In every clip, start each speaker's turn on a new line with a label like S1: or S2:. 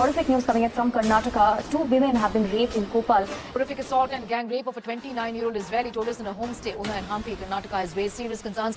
S1: Horrific news coming in from Karnataka. 2 women have been raped in Kopal.
S2: Horrific assault and gang rape of a 29-year-old Israeli tourist in a homestay owner in Hampi, Karnataka has raised serious concerns.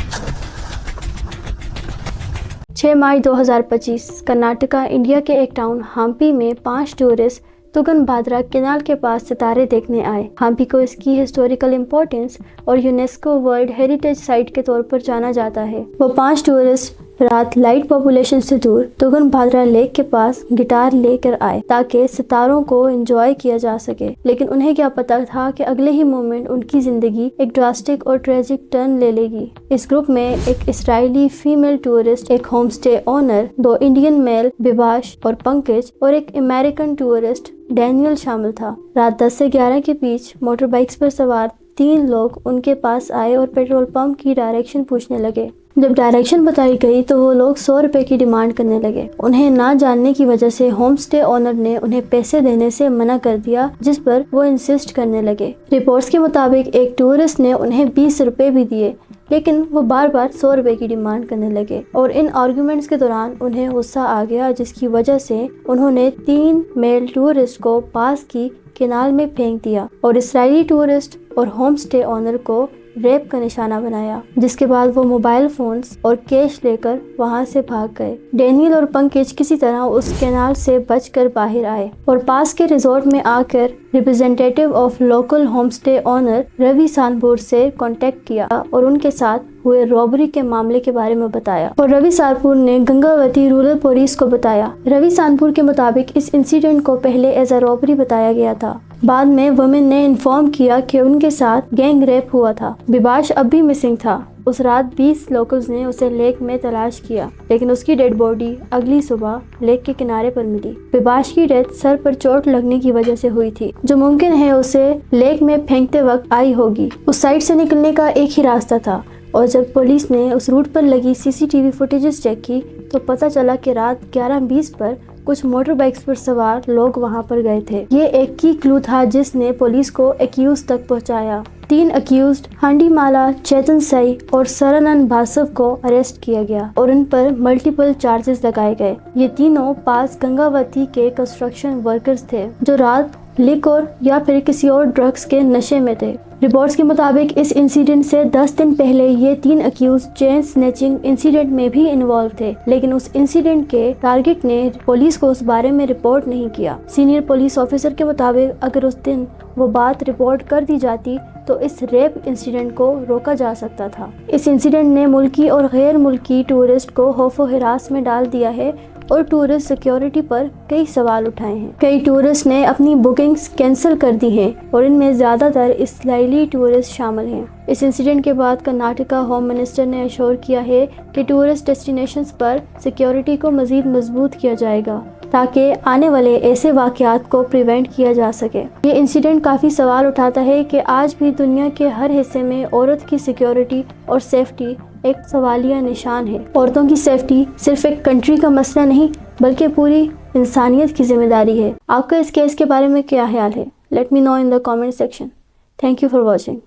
S3: 6 May 2025 Karnataka India के एक town Hampi में 5 tourist तुगनभाद्रा canal के पास सितारे देखने आए। हम्पी को इसकी historical importance और यूनेस्को वर्ल्ड हेरिटेज साइट के तौर पर जाना जाता है। वो 5 टूरिस्ट रात लाइट पॉपुलेशन से दूर तुगनभाद्रा लेक के पास गिटार लेकर आए ताकि सितारों को एंजॉय किया जा सके, लेकिन उन्हें क्या पता था कि अगले ही मोमेंट उनकी जिंदगी एक ड्रास्टिक और ट्रेजिक टर्न ले लेगी। इस ग्रुप में एक इसराइली फीमेल टूरिस्ट, एक homestay owner, 2 Indian male Vibhash और पंकज और एक अमेरिकन टूरिस्ट डैनियल शामिल था। रात 10 से 11 के बीच मोटर बाइक्स पर सवार 3 लोग उनके पास आए और पेट्रोल पंप की डायरेक्शन पूछने लगे। जब डायरेक्शन बताई गई तो वो लोग 100 रुपए की डिमांड करने लगे। उन्हें ना जानने की वजह से होम स्टे ओनर ने उन्हें पैसे देने से मना कर दिया, जिस पर वो इंसिस्ट करने लगे। रिपोर्ट्स के मुताबिक एक टूरिस्ट ने उन्हें 20 रुपए भी दिए, लेकिन वो बार बार 100 रुपए की डिमांड करने लगे और इन आर्गुमेंट्स के दौरान उन्हें गुस्सा आ गया, जिसकी वजह से उन्होंने 3 मेल टूरिस्ट को पास की केनाल में फेंक दिया और इसराइली टूरिस्ट और होम स्टे ओनर को रेप का निशाना बनाया, जिसके बाद वो मोबाइल फोन्स और कैश लेकर वहां से भाग गए। डैनियल और पंकज किसी तरह उस कैनाल से बचकर बाहर आए और पास के रिजॉर्ट में आकर representative of local homestay owner Ravi Sanpur से कांटेक्ट किया और उनके साथ हुए रॉबरी के मामले के बारे में बताया और रवि सानपुर ने गंगावती रूरल पुलिस को बताया। रवि सानपुर के मुताबिक इस इंसिडेंट को पहले एज अ रॉबरी बताया गया था। बाद में वुमेन ने इन्फॉर्म किया कि उनके साथ गैंग रेप हुआ था। विभाष अब भी मिसिंग था। उस रात 20 लोकल्स ने उसे लेक में तलाश किया, लेकिन उसकी डेड बॉडी अगली सुबह लेक के किनारे पर मिली। विभाष की डेथ सर पर चोट लगने की वजह से हुई थी, जो मुमकिन है उसे लेक में फेंकते वक्त आई होगी। उस साइड से निकलने का एक ही रास्ता था और जब पुलिस ने उस रूट पर लगी सीसीटीवी फुटेजेस चेक की तो पता चला कि रात 11:20 पर कुछ मोटर बाइक्स पर सवार लोग वहां पर गए थे। ये एक की क्लू था जिसने पुलिस को एक्यूज तक पहुंचाया। 3 अक्यूज्ड हांडीमाला, चेतन सई और सरनन भासव को अरेस्ट किया गया और उन पर मल्टीपल चार्जेस लगाए गए। ये तीनों पास गंगावती के कंस्ट्रक्शन वर्कर्स थे जो रात लिकोर या फिर किसी और ड्रग्स के नशे में थे। रिपोर्ट्स के मुताबिक इस इंसिडेंट से 10 दिन पहले ये 3 अक्यूज चेन स्नैचिंग इंसिडेंट में भी इन्वॉल्व थे, लेकिन उस इंसिडेंट के टारगेट ने पुलिस को उस बारे में रिपोर्ट नहीं किया। सीनियर पुलिस ऑफिसर के मुताबिक अगर उस दिन वो बात रिपोर्ट कर दी जाती तो इस रेप इंसिडेंट को रोका जा सकता था। इस इंसिडेंट ने मुल्की और गैर मुल्की टूरिस्ट को खौफ व हिरास में डाल दिया है और टूरिस्ट सिक्योरिटी पर कई सवाल उठाए हैं। कई टूरिस्ट ने अपनी बुकिंग्स कैंसिल कर दी हैं और इनमें ज़्यादातर इसराइली टूरिस्ट शामिल हैं। इस इंसिडेंट के बाद कर्नाटका होम मिनिस्टर ने अश्योर किया है कि टूरिस्ट डेस्टिनेशंस पर सिक्योरिटी को मज़ीद मजबूत किया जाएगा ताकि आने वाले ऐसे वाक़यात को प्रिवेंट किया जा सके। ये इंसिडेंट काफ़ी सवाल उठाता है कि आज भी दुनिया के हर हिस्से में औरत की सिक्योरिटी और सेफ्टी एक सवालिया निशान है। औरतों की सेफ्टी सिर्फ एक कंट्री का मसला नहीं बल्कि पूरी इंसानियत की जिम्मेदारी है। आपका इस केस के बारे में क्या ख्याल है? Let me know in the comment section. Thank you for watching.